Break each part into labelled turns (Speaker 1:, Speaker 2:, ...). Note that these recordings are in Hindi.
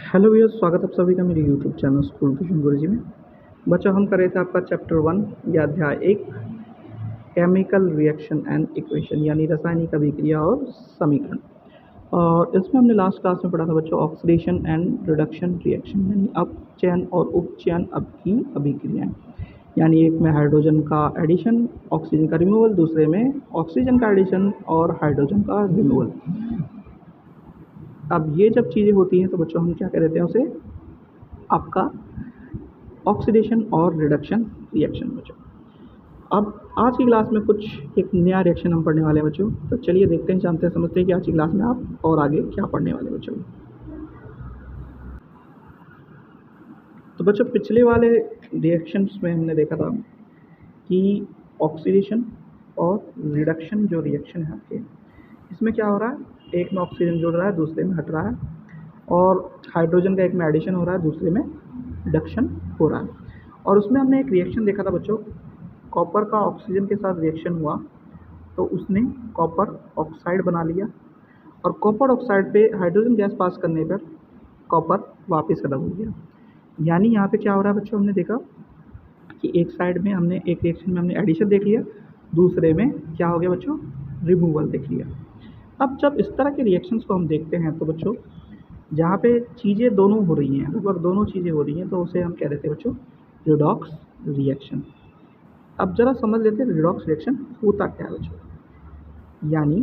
Speaker 1: हेलो भैया, स्वागत है आप सभी का मेरे यूट्यूब चैनल स्कूल ट्यूशन गुरुजी में। बच्चों, हम कर रहे थे आपका चैप्टर 1 या अध्याय 1 केमिकल रिएक्शन एंड इक्वेशन यानी रासायनिक अभिक्रिया और समीकरण। और इसमें हमने लास्ट क्लास में पढ़ा था बच्चों ऑक्सीडेशन एंड रिडक्शन रिएक्शन यानी अपचयन और उपचयन की अभिक्रियाएं। यानी एक में हाइड्रोजन का एडिशन, ऑक्सीजन का रिमूवल, दूसरे में ऑक्सीजन का एडिशन और हाइड्रोजन का रिमूवल। अब ये जब चीज़ें होती हैं तो बच्चों हम क्या कह देते हैं उसे आपका ऑक्सीडेशन और रिडक्शन रिएक्शन। बच्चों अब आज की क्लास में कुछ एक नया रिएक्शन हम पढ़ने वाले हैं बच्चों। तो चलिए देखते हैं, जानते हैं, समझते हैं कि आज की क्लास में आप और आगे क्या पढ़ने वाले बच्चों। तो बच्चों पिछले वाले रिएक्शंस में हमने देखा था कि ऑक्सीडेशन और रिडक्शन जो रिएक्शन है आपके, इसमें क्या हो रहा है, एक में ऑक्सीजन जुड़ रहा है, दूसरे में हट रहा है, और हाइड्रोजन का एक में एडिशन हो रहा है, दूसरे में रिडक्शन हो रहा है। और उसमें हमने एक रिएक्शन देखा था बच्चों, कॉपर का ऑक्सीजन के साथ रिएक्शन हुआ तो उसने कॉपर ऑक्साइड बना लिया, और कॉपर ऑक्साइड पे हाइड्रोजन गैस पास करने पर कॉपर वापस अलग हो गया। यानी यहाँ पे क्या हो रहा है बच्चों, हमने देखा कि एक साइड में हमने एक रिएक्शन में हमने एडिशन देख लिया, दूसरे में क्या हो गया बच्चों, रिमूवल देख लिया। अब जब इस तरह के रिएक्शंस को हम देखते हैं तो बच्चों जहाँ पे चीज़ें दोनों हो रही हैं, लगभग दोनों चीज़ें हो रही हैं, तो उसे हम कह देते हैं बच्चों रिडॉक्स रिएक्शन। अब जरा समझ लेते हैं रिडॉक्स रिएक्शन होता क्या है बच्चों। यानी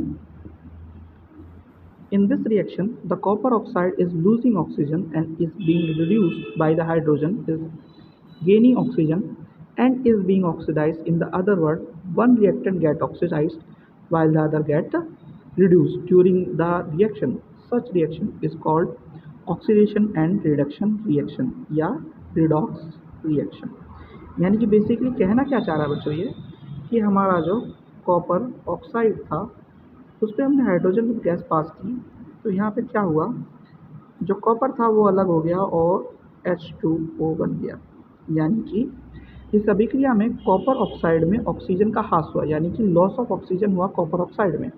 Speaker 1: in this reaction the copper oxide is losing oxygen and is being reduced by the hydrogen is gaining oxygen and is being oxidized. In the other word, one reactant get oxidized while the other get reduced during the reaction. Such reaction is called oxidation and reduction reaction या redox reaction। यानी कि बेसिकली कहना क्या चाह रहा है बच्चों ये कि हमारा जो कॉपर ऑक्साइड था उस पर हमने हाइड्रोजन की गैस पास की, तो यहाँ पे क्या हुआ, जो कॉपर था वो अलग हो गया और H2O बन गया। यानी कि इस अभिक्रिया में कॉपर ऑक्साइड में ऑक्सीजन का ह्रास हुआ, यानी कि लॉस ऑफ ऑक्सीजन हुआ कॉपर ऑक्साइड में,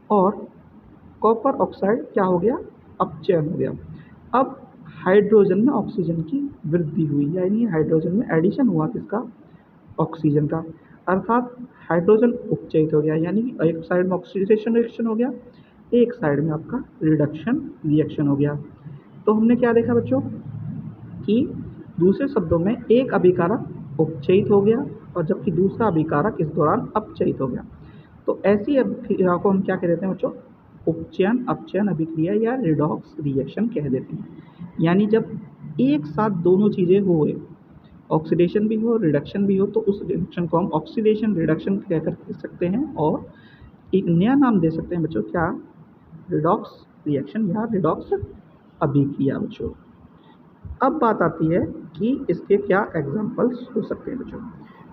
Speaker 1: और कॉपर ऑक्साइड क्या हो गया, अपचयन हो गया। अब हाइड्रोजन में ऑक्सीजन की वृद्धि हुई, यानी हाइड्रोजन में एडिशन हुआ किसका, ऑक्सीजन का, अर्थात हाइड्रोजन उपचयित हो गया। यानी कि एक साइड में ऑक्सीडेशन रिएक्शन हो गया, एक साइड में आपका रिडक्शन रिएक्शन हो गया। तो हमने क्या देखा बच्चों कि दूसरे शब्दों में एक अभिकारक उपचयित हो गया और जबकि दूसरा अभिकारक इस दौरान अपचयित हो गया। तो ऐसी अभिक्रिया को हम क्या कह देते हैं बच्चों, उपचयन अपचयन अभिक्रिया या रिडॉक्स रिएक्शन कह देते हैं। यानी जब एक साथ दोनों चीज़ें हो, ऑक्सीडेशन भी हो रिडक्शन भी हो, तो उस रिएक्शन को हम ऑक्सीडेशन रिडक्शन कहकर कह सकते हैं, और एक नया नाम दे सकते हैं बच्चों क्या, रिडॉक्स रिएक्शन या रिडॉक्स अभिक्रिया बच्चों। अब बात आती है कि इसके क्या एग्जाम्पल्स हो सकते हैं बच्चों।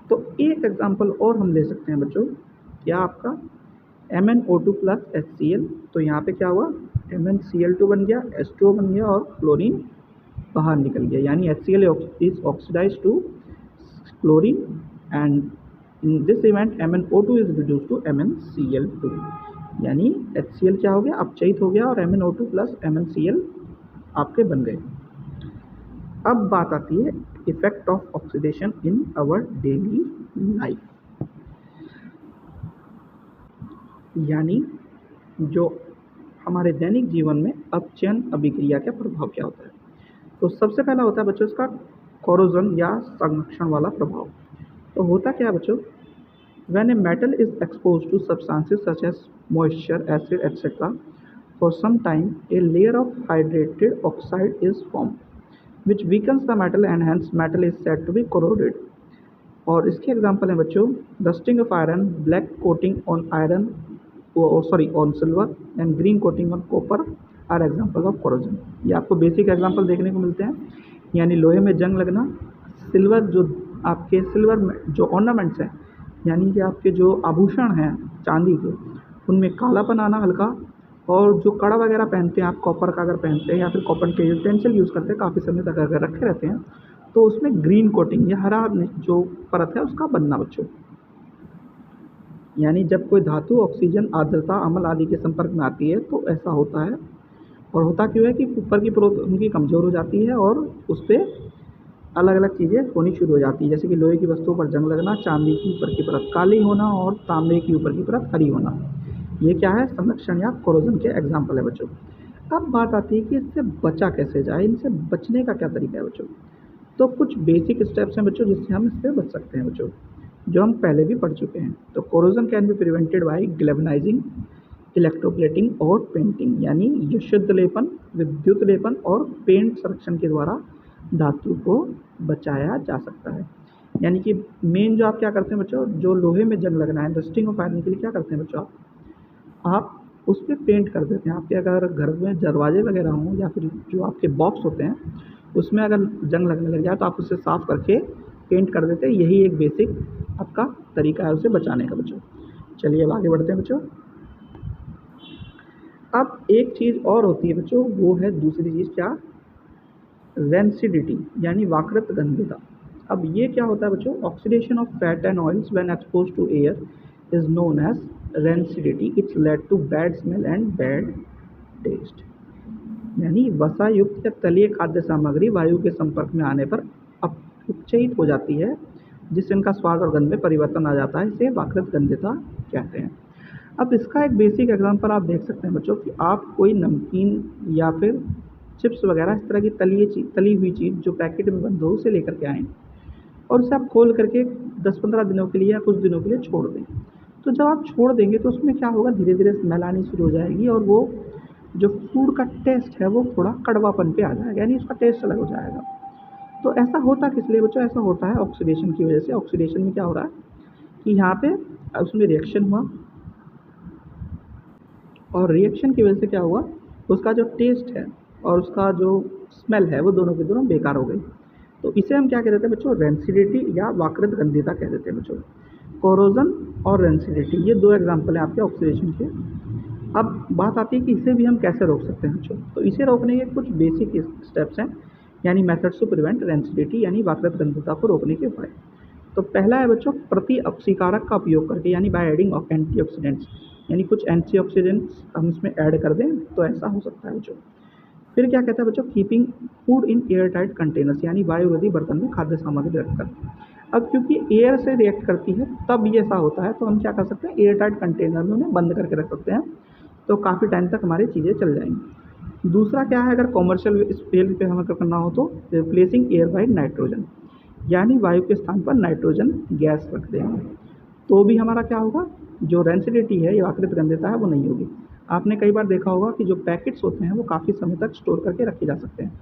Speaker 1: तो एक एग्जाम्पल और हम ले सकते हैं बच्चों, क्या आपका MnO2 प्लस HCl। तो यहाँ पे क्या हुआ, MnCl2 बन गया, H2O बन गया और क्लोरीन बाहर निकल गया। यानी HCl is oxidized to chlorine and in this event MnO2 is reduced to MnCl2। यानी HCl क्या हो गया, अपचयित हो गया, और MnO2 प्लस MnCl आपके बन गए। अब बात आती है effect of oxidation in our daily life. यानी जो हमारे दैनिक जीवन में अपचयन अभिक्रिया का प्रभाव क्या होता है। तो सबसे पहला होता है बच्चों इसका कोरोजन या संरक्षण वाला प्रभाव। तो होता क्या है बच्चों, when a metal is exposed to substances such as moisture, acid, etc. for some time, a layer of hydrated oxide is formed, which weakens the metal and hence metal is said to be corroded। और इसके एग्जाम्पल हैं बच्चों dusting of iron, black coating on iron on silver and green coating on copper are example of corrosion. ये आपको बेसिक एग्जाम्पल देखने को मिलते हैं। यानी लोहे में जंग लगना, सिल्वर जो आपके सिल्वर में जो ऑर्नामेंट्स हैं, यानी कि आपके जो आभूषण हैं चांदी के, उनमें कालापन आना हल्का, और जो कड़ा वगैरह पहनते हैं आप कॉपर का अगर पहनते हैं या फिर कॉपर के यूटेंसिल यूज़ करते हैं काफ़ी समय तक अगर रखे रहते हैं, तो उसमें ग्रीन कोटिंग या हरा जो परत है उसका बनना बच्चों। यानी जब कोई धातु ऑक्सीजन आर्द्रता अम्ल आदि के संपर्क में आती है तो ऐसा होता है, और होता क्यों है कि ऊपर की परत उनकी कमज़ोर हो जाती है और उस पर अलग अलग चीज़ें होनी शुरू हो जाती है, जैसे कि लोहे की वस्तुओं पर जंग लगना, चांदी की ऊपर की परत काली होना और तांबे की ऊपर की परत हरी होना। ये क्या है, संरक्षण या कोरोजन के एग्जाम्पल है बच्चों। अब बात आती है कि इससे बचा कैसे जाए, इनसे बचने का क्या तरीका है बच्चों। तो कुछ बेसिक स्टेप्स हैं बच्चों जिससे हम इससे बच सकते हैं बच्चों, जो हम पहले भी पढ़ चुके हैं। तो corrosion can be prevented by galvanising, electroplating और पेंटिंग, यानी शुद्ध लेपन, विद्युत लेपन और पेंट संरक्षण के द्वारा धातु को बचाया जा सकता है। यानी कि मेन जो आप क्या करते हैं बच्चों, जो लोहे में जंग लगना है, रस्टिंग और फायरिंग के लिए क्या करते हैं बच्चों, आप उस पर पेंट कर देते हैं। आपके अगर घर में दरवाजे वगैरह हों या फिर जो आपके बॉक्स होते हैं उसमें अगर जंग लगने लग जाए तो आप उसे साफ़ करके पेंट कर देते हैं। यही एक बेसिक आपका तरीका है उसे बचाने का बच्चों। चलिए अब आगे बढ़ते हैं बच्चों। अब एक चीज़ और होती है बच्चों, वो है दूसरी चीज़ क्या, रेंसिडिटी यानी वाकृत गंधता। अब ये क्या होता है बच्चों, oxidation of fat and oils when exposed to air is known as rancidity, it's led to bad smell and bad taste. यानी वसा युक्त या तलीय खाद्य सामग्री वायु के संपर्क में आने पर अपचयित हो जाती है, जिससे इनका स्वाद और गंध में परिवर्तन आ जाता है। इसे वाकृत गंधता कहते हैं। अब इसका एक बेसिक एग्जांपल आप देख सकते हैं बच्चों कि आप कोई नमकीन या फिर चिप्स वगैरह इस तरह की तली हुई चीज़ जो पैकेट में बंद हो उसे लेकर के आएँ और उसे आप खोल करके 10-15 दिनों के लिए या कुछ दिनों के लिए छोड़ दें। तो जब आप छोड़ देंगे तो उसमें क्या होगा, धीरे धीरे स्मेल आनी शुरू हो जाएगी और वो जो फूड का टेस्ट है वो थोड़ा कड़वापन पे आ जाएगा, यानी उसका टेस्ट अलग हो जाएगा। तो ऐसा होता किस लिए बच्चों, ऐसा होता है ऑक्सीडेशन की वजह से। ऑक्सीडेशन में क्या हो रहा है कि यहाँ पे उसमें रिएक्शन हुआ और रिएक्शन की वजह से क्या हुआ, उसका जो टेस्ट है और उसका जो स्मेल है वो दोनों के दोनों बेकार हो गई। तो इसे हम क्या कह देते हैं बच्चों, रेंसिडिटी या वाकृत गंधता कह देते हैं बच्चों। कोरोजन और रेंसिडिटी ये दो एग्जाम्पल हैं आपके ऑक्सीडेशन के। अब बात आती है कि इसे भी हम कैसे रोक सकते हैं बच्चों। तो इसे रोकने के कुछ बेसिक स्टेप्स हैं, यानी मेथड्स टू प्रिवेंट रेंसिडिटी यानी वाकृत गंधता को रोकने के उपाय। तो पहला है बच्चों प्रति ऑक्सीकारक का उपयोग करके, यानी बाय एडिंग ऑफ एंटीऑक्सीडेंट्स, यानी कुछ एंटीऑक्सीडेंट्स हम इसमें ऐड कर दें तो ऐसा हो सकता है बच्चों। फिर क्या कहता है बच्चों, keeping food in air tight containers, यानी वायुरोधी बर्तन में खाद्य सामग्री रखकर। अब क्योंकि एयर से रिएक्ट करती है तब ये ऐसा होता है, तो हम क्या कर सकते हैं, एयर टाइट कंटेनर में उन्हें बंद करके रख सकते हैं, तो काफ़ी टाइम तक हमारी चीज़ें चल जाएंगी। दूसरा क्या है, अगर कॉमर्शियल स्केल पे हमें करना हो तो रिप्लेसिंग एयर बाय नाइट्रोजन, यानी वायु के स्थान पर नाइट्रोजन गैस रख देंगे, तो भी हमारा क्या होगा, जो रेंसिडिटी है या वाकृत गंधता है वो नहीं होगी। आपने कई बार देखा होगा कि जो पैकेट्स होते हैं वो काफ़ी समय तक स्टोर करके रखे जा सकते हैं,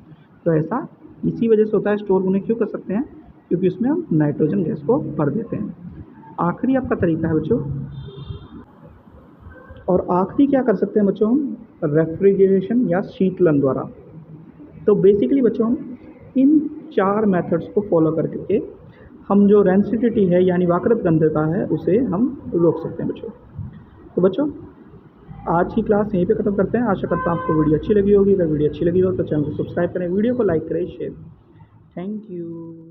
Speaker 1: तो ऐसा इसी वजह से होता है। स्टोर उन्हें क्यों कर सकते हैं, क्योंकि उसमें हम नाइट्रोजन गैस को भर देते हैं। आखिरी आपका तरीका है बच्चों, और आखिरी क्या कर सकते हैं बच्चों हम, रेफ्रिजरेशन या शीतलन द्वारा। तो बेसिकली बच्चों हम इन 4 मेथड्स को फॉलो करके हम जो रेंसिडिटी है यानी वाकृत गंधता है उसे हम रोक सकते हैं बच्चों। तो बच्चों आज की क्लास यहीं पे ख़त्म करते हैं। आशा करता हूँ आपको वीडियो अच्छी लगी होगी। अगर वीडियो अच्छी लगी हो तो चैनल को सब्सक्राइब करें, वीडियो को लाइक करें, शेयर। Thank you.